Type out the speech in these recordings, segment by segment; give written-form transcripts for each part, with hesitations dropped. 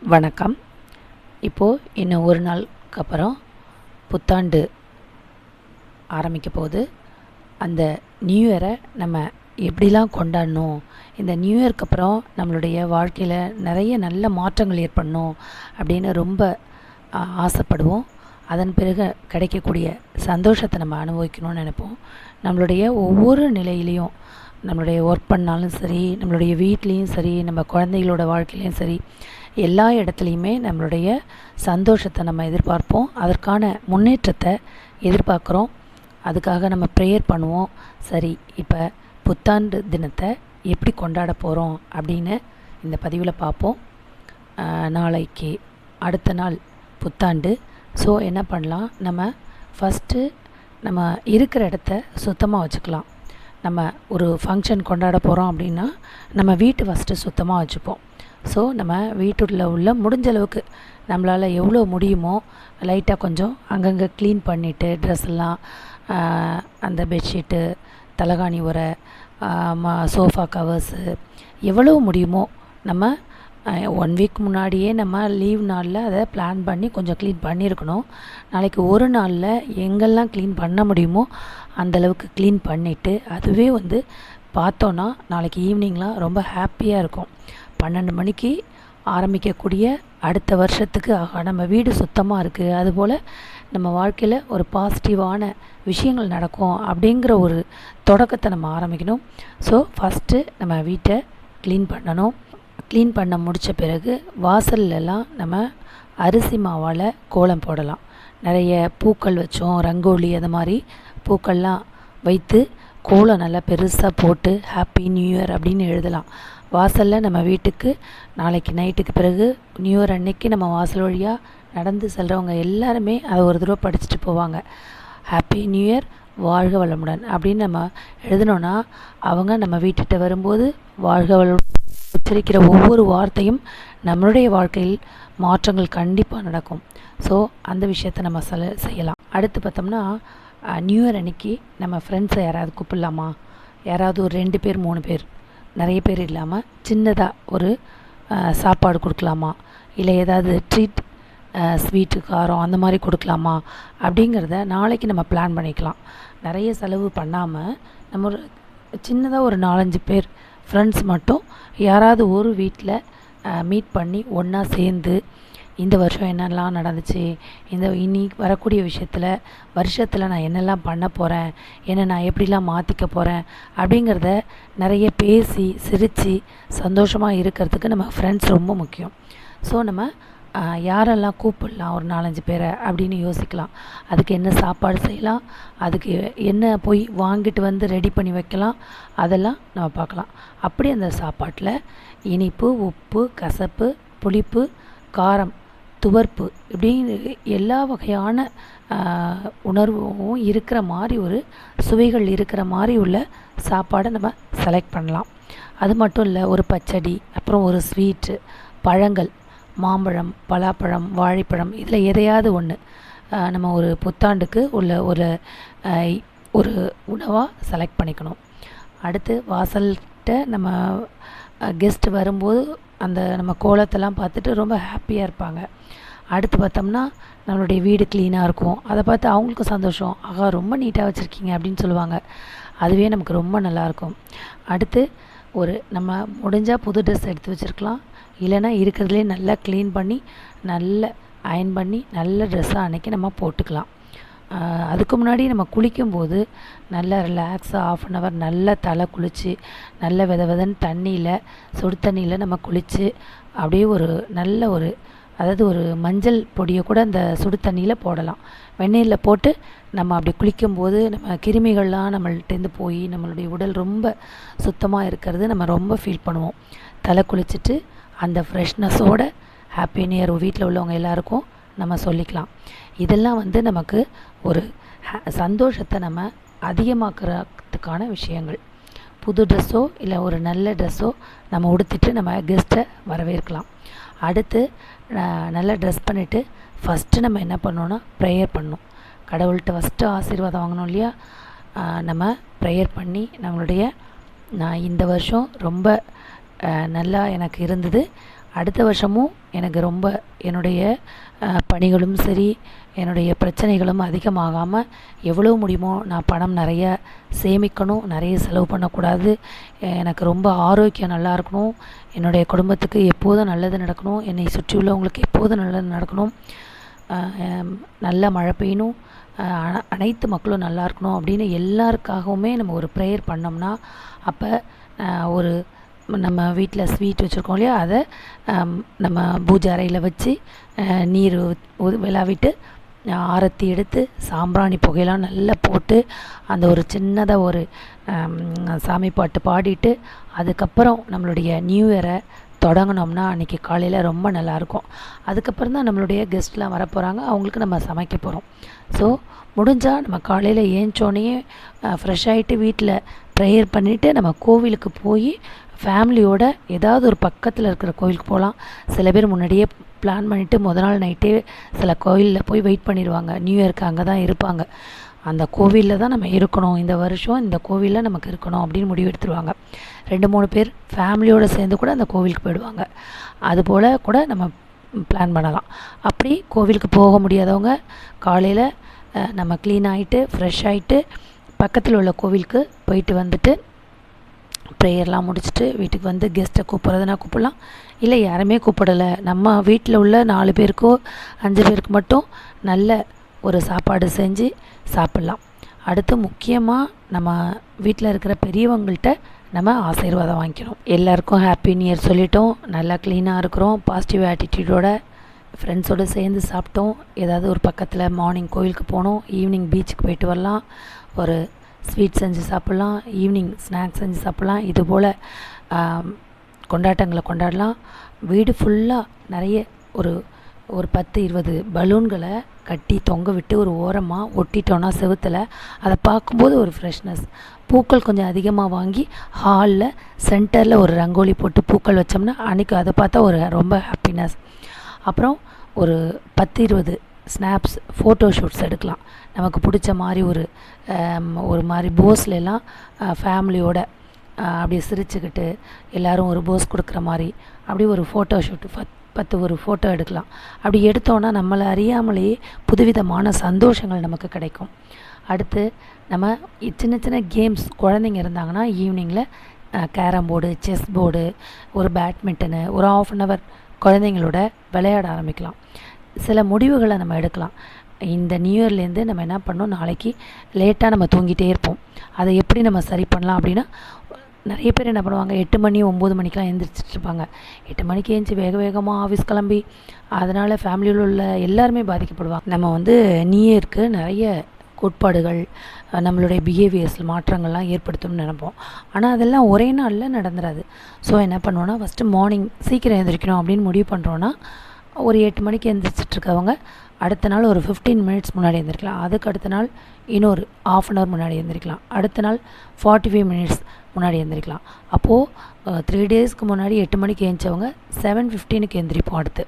வணக்கம். இப்போது இன்னும் ஒரு நாளுக்கு அப்புறம் புத்தாண்டு ஆரம்பிக்க போகுது. அந்த நியூ இயரை நம்ம எப்படிலாம் கொண்டாடணும், இந்த நியூ இயர்க்கு அப்புறம் நம்மளுடைய வாழ்க்கையில் நிறைய நல்ல மாற்றங்கள் ஏற்படணும் அப்படின்னு ரொம்ப ஆசைப்படுவோம். அதன் பிறகு கிடைக்கக்கூடிய சந்தோஷத்தை நம்ம அனுபவிக்கணும்னு நினைப்போம். நம்மளுடைய ஒவ்வொரு நிலையிலையும், நம்மளுடைய ஒர்க் பண்ணாலும் சரி, நம்மளுடைய வீட்லேயும் சரி, நம்ம குழந்தைகளோட வாழ்க்கையிலையும் சரி, எல்லா இடத்துலையுமே நம்மளுடைய சந்தோஷத்தை நம்ம எதிர்பார்ப்போம். அதற்கான முன்னேற்றத்தை எதிர்பார்க்குறோம். அதுக்காக நம்ம ப்ரேயர் பண்ணுவோம். சரி, இப்போ புத்தாண்டு தினத்தை எப்படி கொண்டாட போகிறோம் அப்படின்னு இந்த பதிவில் பார்ப்போம். நாளைக்கு அடுத்த நாள் புத்தாண்டு. ஸோ என்ன பண்ணலாம், நம்ம ஃபஸ்ட்டு நம்ம இருக்கிற இடத்த சுத்தமாக வச்சுக்கலாம். நம்ம ஒரு ஃபங்க்ஷன் கொண்டாட போகிறோம் அப்படின்னா நம்ம வீட்டு ஃபஸ்ட்டு சுத்தமாக வச்சுப்போம். ஸோ நம்ம வீட்டுள்ள உள்ள முடிஞ்ச அளவுக்கு நம்மளால் எவ்வளோ முடியுமோ லைட்டாக கொஞ்சம் அங்கங்கே க்ளீன் பண்ணிவிட்டு, ட்ரெஸ்ஸெல்லாம், அந்த பெட்ஷீட்டு, தலகாணி உரை, சோஃபா கவர்ஸு எவ்வளோ முடியுமோ நம்ம 1 வீக் முன்னாடியே நம்ம லீவ் நாளில் அதை பிளான் பண்ணி கொஞ்சம் க்ளீன் பண்ணியிருக்கணும். நாளைக்கு ஒரு நாளில் எங்கெல்லாம் க்ளீன் பண்ண முடியுமோ அந்தளவுக்கு க்ளீன் பண்ணிவிட்டு, அதுவே பார்த்தோன்னா நாளைக்கு ஈவினிங்லாம் ரொம்ப ஹாப்பியாக இருக்கும். 12 மணிக்கு ஆரம்பிக்கக்கூடிய அடுத்த வருஷத்துக்கு நம்ம வீடு சுத்தமாக இருக்குது, அதுபோல் நம்ம வாழ்க்கையில் ஒரு பாசிட்டிவான விஷயங்கள் நடக்கும் அப்படிங்கிற ஒரு தொடக்கத்தை நம்ம ஆரம்பிக்கணும். ஸோ ஃபஸ்ட்டு நம்ம வீட்டை க்ளீன் பண்ணணும். க்ளீன் பண்ண முடித்த பிறகு வாசல்லலாம் நம்ம அரிசி மாவால் கோலம் போடலாம். நிறைய பூக்கள் வச்சோம், ரங்கோலி அது மாதிரி பூக்கள்லாம் வைத்து கோலம் நல்லா பெருசாக போட்டு ஹாப்பி நியூ இயர் அப்படின்னு எழுதலாம். வாசலில் நம்ம வீட்டுக்கு நாளைக்கு நைட்டுக்கு பிறகு நியூ இயர் அன்னைக்கு நம்ம வாசல் வழியாக நடந்து செல்கிறவங்க எல்லாருமே அதை ஒரு தடவை படிச்சுட்டு போவாங்க. ஹாப்பி நியூ இயர், வாழ்க வளமுடன் அப்படின்னு நம்ம எழுதினோன்னா அவங்க நம்ம வீட்டுகிட்ட வரும்போது வாழ்க வளமுடன் உச்சரிக்கிற ஒவ்வொரு வார்த்தையும் நம்மளுடைய வாழ்க்கையில் மாற்றங்கள் கண்டிப்பாக நடக்கும். ஸோ அந்த விஷயத்தை நம்ம செய்யலாம். அடுத்து பார்த்தோம்னா, நியூ இயர் அன்னைக்கு நம்ம ஃப்ரெண்ட்ஸை யாராவது கூப்பிடலாமா? யாராவது ஒரு 2 பேர் 3 பேர், நிறைய பேர் இல்லாமல் சின்னதாக ஒரு சாப்பாடு கொடுக்கலாமா? இல்லை ஏதாவது ட்ரீட், ஸ்வீட்டு, காரம் அந்த மாதிரி கொடுக்கலாமா அப்படிங்கிறத நாளைக்கு நம்ம பிளான் பண்ணிக்கலாம். நிறைய செலவு பண்ணாமல் நம்ம ஒரு சின்னதாக ஒரு 4-5 பேர் ஃப்ரெண்ட்ஸ் மட்டும் யாராவது ஒரு வீட்டில் மீட் பண்ணி ஒன்றா சேர்ந்து இந்த வருஷம் என்னெல்லாம் நடந்துச்சு, இனி வரக்கூடிய வருஷத்தில் நான் என்னெல்லாம் பண்ண போகிறேன், என்ன நான் எப்படிலாம் மாற்றிக்க போகிறேன் அப்படிங்கிறத நிறைய பேசி சிரித்து சந்தோஷமாக இருக்கிறதுக்கு நம்ம ஃப்ரெண்ட்ஸ் ரொம்ப முக்கியம். ஸோ நம்ம யாரெல்லாம் கூப்பிடலாம் ஒரு 4-5 பேரை அப்படின்னு யோசிக்கலாம். அதுக்கு என்ன சாப்பாடு செய்யலாம், அதுக்கு என்ன போய் வாங்கிட்டு ரெடி பண்ணி வைக்கலாம், அதெல்லாம் நம்ம பார்க்கலாம். அப்படி அந்த சாப்பாட்டில் இனிப்பு, உப்பு, கசப்பு, புளிப்பு, காரம், துவர்ப்பு இப்படின்னு எல்லா வகையான உணர்வும் இருக்கிற மாதிரி, ஒரு சுவைகள் இருக்கிற மாதிரி உள்ள சாப்பாடை நம்ம செலக்ட் பண்ணலாம். அது மட்டும் இல்லை, ஒரு பச்சடி, அப்புறம் ஒரு ஸ்வீட்டு, பழங்கள், மாம்பழம், பலாப்பழம், வாழைப்பழம், இதில் எதையாவது ஒன்று நம்ம ஒரு புத்தாண்டுக்கு உள்ள ஒரு உணவாக செலக்ட் பண்ணிக்கணும். அடுத்து வாசல்கிட்ட நம்ம கெஸ்ட்டு வரும்போது அந்த நம்ம கோலத்தெல்லாம் பார்த்துட்டு ரொம்ப ஹாப்பியாக இருப்பாங்க. அடுத்து பார்த்தோம்னா நம்மளுடைய வீடு க்ளீனாக இருக்கும். அதை பார்த்து அவங்களுக்கும் சந்தோஷம், ஆகா ரொம்ப நீட்டாக வச்சுருக்கீங்க அப்படின்னு சொல்லுவாங்க. அதுவே நமக்கு ரொம்ப நல்லாயிருக்கும். அடுத்து நம்ம முடிஞ்சால் புது ட்ரெஸ் எடுத்து வச்சுருக்கலாம். இல்லைன்னா இருக்கிறதுலே நல்லா க்ளீன் பண்ணி நல்ல அயர்ன் பண்ணி நல்ல ட்ரெஸ்ஸாக அன்றைக்கி நம்ம போட்டுக்கலாம். அதுக்கு முன்னாடி நம்ம குளிக்கும்போது நல்லா ரிலாக்ஸாக 1/2 hour நல்லா தலை குளித்து நல்ல தண்ணியில், சுடு தண்ணியில் நம்ம குளித்து அப்படியே அதாவது ஒரு மஞ்சள் பொடியை கூட அந்த சுடு தண்ணியில் போடலாம். வெந்நீரில் போட்டு நம்ம அப்படி குளிக்கும்போது நம்ம கிருமிகள்லாம் நம்மள்கிட்டேருந்து போய் நம்மளுடைய உடல் ரொம்ப சுத்தமாக இருக்கிறது நம்ம ரொம்ப ஃபீல் பண்ணுவோம். தலை குளிச்சுட்டு அந்த ஃப்ரெஷ்னஸோட ஹாப்பி நியூ இயர் வீட்டில் உள்ளவங்க எல்லாருக்கும் நம்ம சொல்லிக்கலாம். இதெல்லாம் நமக்கு ஒரு சந்தோஷத்தை நம்ம அதிகமாக்குறதுக்கான விஷயங்கள். புது ட்ரெஸ்ஸோ இல்லை ஒரு நல்ல ட்ரெஸ்ஸோ நம்ம உடுத்திட்டு நம்ம கெஸ்ட்டை வரவேற்கலாம். அடுத்து நல்லா ட்ரெஸ் பண்ணிவிட்டு ஃபஸ்ட்டு நம்ம என்ன பண்ணோன்னா ப்ரேயர் பண்ணணும். கடவுள்கிட்ட ஃபஸ்ட்டு ஆசீர்வாதம் வாங்கணும் இல்லையா? நம்ம ப்ரேயர் பண்ணி நம்மளுடைய நான் இந்த வருஷம் ரொம்ப நல்லா எனக்கு இருந்தது, அடுத்த வருஷமும் எனக்கு ரொம்ப என்னுடைய பணிகளும் சரி, என்னுடைய பிரச்சனைகளும் அதிகமாகாமல் எவ்வளோ முடியுமோ நான் பணம் நிறைய சேமிக்கணும், நிறைய செலவு பண்ணக்கூடாது, எனக்கு ரொம்ப ஆரோக்கியம் நல்லா இருக்கணும், என்னுடைய குடும்பத்துக்கு எப்போதும் நல்லது நடக்கணும், என்னை சுற்றியுள்ளவங்களுக்கு எப்போதும் நல்லது நடக்கணும், நல்ல மழை பெய்யணும், அனைத்து மக்களும் நல்லா இருக்கணும் அப்படின்னு எல்லாருக்காகவுமே நம்ம ஒரு ப்ரேயர் பண்ணோம்னா, அப்போ ஒரு நம்ம வீட்டில் ஸ்வீட் வச்சுருக்கோம் இல்லையா, அதை நம்ம பூஜை அறையில் வச்சு நீர் விளாவிட்டு ஆரத்தி எடுத்து சாம்பிராணி புகையெல்லாம் நல்லா போட்டு அந்த ஒரு சின்னதாக ஒரு சாமி பாட்டு பாடிட்டு அதுக்கப்புறம் நம்மளுடைய நியூ இயரை தொடங்கினோம்னா அன்றைக்கி காலையில் ரொம்ப நல்லாயிருக்கும். அதுக்கப்புறம் தான் நம்மளுடைய கெஸ்ட்லாம் வரப்போகிறாங்க, அவங்களுக்கு நம்ம சமைக்க போகிறோம். ஸோ முடிஞ்சால் நம்ம காலையில் ஏஞ்சோடனே ஃப்ரெஷ் ஆகிட்டு வீட்டில் ப்ரேயர் பண்ணிவிட்டு நம்ம கோவிலுக்கு போய் ஃபேமிலியோட ஏதாவது ஒரு பக்கத்தில் இருக்கிற கோவிலுக்கு போகலாம். சில பேர் முன்னாடியே பிளான் பண்ணிவிட்டு முத நாள் நைட்டே சில கோவிலில் போய் வெயிட் பண்ணிடுவாங்க, நியூ இயருக்கு அங்கே தான் இருப்பாங்க, அந்த கோவிலில் தான் நம்ம இருக்கணும், இந்த வருஷம் இந்த கோவிலில் நமக்கு இருக்கணும் அப்படின்னு முடிவு எடுத்துருவாங்க. 2-3 பேர் ஃபேமிலியோடு சேர்ந்து கூட அந்த கோவிலுக்கு போயிடுவாங்க. அதுபோல் கூட நம்ம பிளான் பண்ணலாம். அப்படி கோவிலுக்கு போக முடியாதவங்க காலையில் நம்ம க்ளீன் ஆகிட்டு ஃப்ரெஷ் ஆகிட்டு பக்கத்தில் உள்ள கோவிலுக்கு போயிட்டு வந்துட்டு ப்ரேயர்லாம் முடிச்சுட்டு வீட்டுக்கு வந்து கெஸ்ட்டை கூப்பிட்றதுனா கூப்பிடலாம், இல்லை யாருமே கூப்பிடலை, நம்ம வீட்டில் உள்ள 4 பேருக்கோ 5 பேருக்கு மட்டும் நல்ல ஒரு சாப்பாடு செஞ்சு சாப்பிட்லாம். அடுத்து முக்கியமாக நம்ம வீட்டில் இருக்கிற பெரியவங்கள்ட்ட நம்ம ஆசீர்வாதம் வாங்கிக்கணும். எல்லாருக்கும் ஹாப்பி நியூ இயர் சொல்லிட்டோம், நல்லா க்ளீனாக இருக்கிறோம், பாசிட்டிவ் ஆட்டிடியூடோட ஃப்ரெண்ட்ஸோடு சேர்ந்து சாப்பிட்டோம், ஏதாவது ஒரு பக்கத்தில் மார்னிங் கோயிலுக்கு போனோம், ஈவினிங் பீச்சுக்கு போயிட்டு வரலாம், ஒரு ஸ்வீட் செஞ்சு சாப்பிட்லாம், ஈவினிங் ஸ்நாக்ஸ் செஞ்சு சாப்பிட்லாம், இதுபோல் கொண்டாட்டங்களை கொண்டாடலாம். வீடு ஃபுல்லாக நிறைய ஒரு 10-20 பலூன்களை கட்டி தொங்க விட்டு ஒரு ஓரமாக ஒட்டிட்டோன்னா செவுத்தில், அதை பார்க்கும்போது ஒரு ஃப்ரெஷ்னஸ். பூக்கள் கொஞ்சம் அதிகமாக வாங்கி ஹாலில் சென்டரில் ஒரு ரங்கோலி போட்டு பூக்கள் வச்சோம்னா அன்றைக்கி அதை பார்த்தா ஒரு ரொம்ப ஹாப்பினஸ். அப்புறம் ஒரு 10-20 ஸ்னாப்ஸ் ஃபோட்டோ ஷூட்ஸ் எடுக்கலாம். நமக்கு பிடிச்ச மாதிரி ஒரு மாதிரி போஸ்லாம் ஃபேமிலியோட அப்படியே சிரிச்சுக்கிட்டு எல்லோரும் ஒரு போஸ் கொடுக்குற மாதிரி அப்படி ஒரு ஃபோட்டோ ஷூட்டு 10 ஒரு ஃபோட்டோ எடுக்கலாம். அப்படி எடுத்தோன்னா நம்மளை அறியாமலேயே புதுவிதமான சந்தோஷங்கள் நமக்கு கிடைக்கும். அடுத்து நம்ம சின்ன சின்ன கேம்ஸ் குழந்தைங்க இருந்தாங்கன்னா ஈவினிங்கில் கேரம் போர்டு, செஸ் போர்டு, ஒரு பேட்மிண்டனு ஒரு 1/2 hour குழந்தைங்களோட விளையாட ஆரம்பிக்கலாம். சில முடிவுகளை நம்ம எடுக்கலாம். இந்த நியூ இயர்லேருந்து நம்ம என்ன பண்ணோம், நாளைக்கு லேட்டாக நம்ம தூங்கிட்டே இருப்போம், அதை எப்படி நம்ம சரி பண்ணலாம் அப்படின்னா, நிறைய பேர் என்ன பண்ணுவாங்க 8 மணி 9 மணிக்கெலாம் எழுந்திரிச்சிட்ருப்பாங்க. 8 மணிக்கு எழுந்துச்சி வேக வேகமாக ஆஃபீஸ் கிளம்பி அதனால் ஃபேமிலியில் உள்ள எல்லாருமே பாதிக்கப்படுவாங்க. நம்ம நியூ இயருக்கு நிறைய கோட்பாடுகள் நம்மளுடைய பிஹேவியர்ஸில் மாற்றங்கள்லாம் ஏற்படுத்தணும்னு நினைப்போம். ஆனால் அதெல்லாம் ஒரே நாளில் நடந்துடாது. ஸோ என்ன பண்ணுவோன்னா ஃபஸ்ட்டு மார்னிங் சீக்கிரம் எழுந்திரிக்கணும் அப்படின்னு முடிவு பண்ணுறோன்னா ஒரு 8 மணிக்கு எழுந்திரிச்சிட்ருக்கவங்க அடுத்த நாள் ஒரு 15 minutes முன்னாடி எழுந்திரிக்கலாம், அதுக்கு அடுத்த நாள் இன்னொரு 1/2 hour முன்னாடி எழுந்திரிக்கலாம், அடுத்த நாள் 45 minutes முன்னாடி எழுந்திரிக்கலாம். அப்போது 3 daysக்கு முன்னாடி 8 மணிக்கு எழுந்தவங்க 7:15க்கு எழுந்திரிப்போம். அடுத்து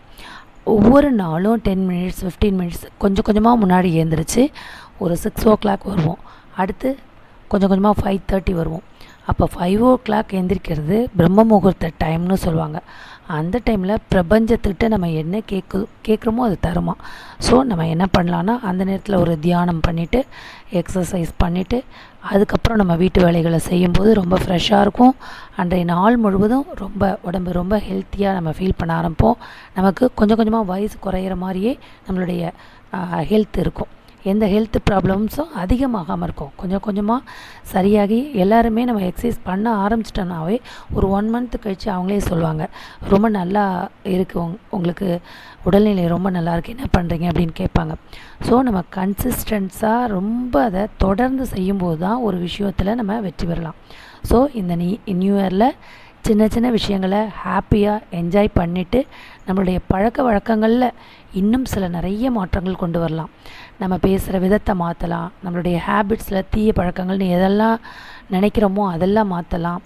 ஒவ்வொரு நாளும் 10 minutes 15 minutes கொஞ்சம் கொஞ்சமாக முன்னாடி எழுந்திரிச்சு ஒரு 6 o'clock வருவோம். அடுத்து கொஞ்சம் கொஞ்சமாக 5:30 வருவோம். அப்போ 5 o'clock எழுந்திரிக்கிறது பிரம்ம முகூர்த்த டைம்னு சொல்லுவாங்க. அந்த டைமில் பிரபஞ்சத்துக்கிட்ட நம்ம என்ன கேட்குறோமோ அது தருமா. ஸோ நம்ம என்ன பண்ணலான்னா அந்த நேரத்தில் ஒரு தியானம் பண்ணிவிட்டு எக்ஸசைஸ் பண்ணிவிட்டு அதுக்கப்புறம் நம்ம வீட்டு வேலைகளை செய்யும்போது ரொம்ப ஃப்ரெஷ்ஷாக இருக்கும். அன்றைய நாள் முழுவதும் உடம்பு ரொம்ப ஹெல்த்தியாக நம்ம ஃபீல் பண்ண ஆரம்பிப்போம். நமக்கு கொஞ்சம் கொஞ்சமாக வயசு குறையிற மாதிரியே நம்மளுடைய ஹெல்த் இருக்கும். எந்த ஹெல்த் ப்ராப்ளம்ஸும் அதிகமாகாமல் இருக்கும். கொஞ்சம் கொஞ்சமாக சரியாகி எல்லாருமே நம்ம எக்ஸசைஸ் பண்ண ஆரம்பிச்சிட்டோன்னாவே ஒரு 1 month கழித்து அவங்களே சொல்லுவாங்க, ரொம்ப நல்லா இருக்குது, உங்களுக்கு உடல்நிலை ரொம்ப நல்லா இருக்குது, என்ன பண்ணுறீங்க அப்படின்னு கேட்பாங்க. ஸோ நம்ம கன்சிஸ்டன்ஸாக ரொம்ப அதை தொடர்ந்து செய்யும்போது தான் ஒரு விஷயத்தில் நம்ம வெற்றி பெறலாம். ஸோ இந்த நியூ இயரில் சின்ன சின்ன விஷயங்களை ஹாப்பியாக என்ஜாய் பண்ணிவிட்டு நம்மளுடைய பழக்க வழக்கங்களில் இன்னும் சில நிறைய மாற்றங்கள் கொண்டு வரலாம். நம்ம பேசுகிற விதத்தை மாற்றலாம், நம்மளுடைய ஹேபிட்ஸில் தீய பழக்கங்கள்னு எதெல்லாம் நினைக்கிறோமோ அதெல்லாம் மாற்றலாம்.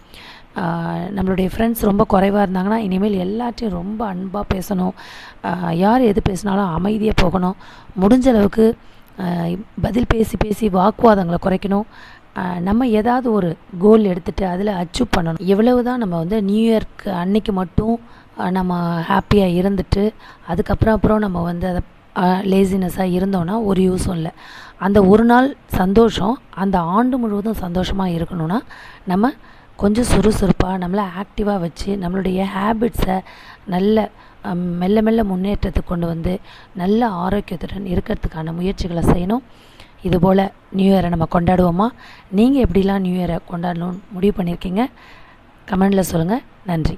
நம்மளுடைய ஃப்ரெண்ட்ஸ் ரொம்ப குறைவாக இருந்தாங்கன்னா இனிமேல் எல்லாத்தையும் ரொம்ப அன்பாக பேசணும், யார் எது பேசினாலும் அமைதியாக போகணும், முடிஞ்ச அளவுக்கு பதில் பேசி பேசி வாக்குவாதங்களை குறைக்கணும். நம்ம ஏதாவது ஒரு கோல் எடுத்துகிட்டு அதில் அச்சீவ் பண்ணணும். எவ்வளவு தான் நம்ம நியூ இயர்க்கு அன்னைக்கு மட்டும் நம்ம ஹாப்பியாக இருந்துட்டு அதுக்கப்புறம் நம்ம வந்து அதை லேசினஸ்ஸாக இருந்தோன்னா ஒரு யூஸும் இல்லை. அந்த ஒரு நாள் சந்தோஷம் அந்த ஆண்டு முழுவதும் சந்தோஷமாக இருக்கணும்னா நம்ம கொஞ்சம் சுறுசுறுப்பாக நம்மளை ஆக்டிவாக வச்சு நம்மளுடைய ஹேபிட்ஸை நல்ல மெல்ல மெல்ல முன்னேற்றத்துக்கு கொண்டு வந்து நல்ல ஆரோக்கியத்துடன் இருக்கிறதுக்கான முயற்சிகளை செய்யணும். இதுபோல் நியூ இயரை நம்ம கொண்டாடுவோமா? நீங்கள் எப்படிலாம் நியூ இயரை கொண்டாடணும்னு முடிவு பண்ணியிருக்கீங்க? கமெண்டில் சொல்லுங்கள். நன்றி.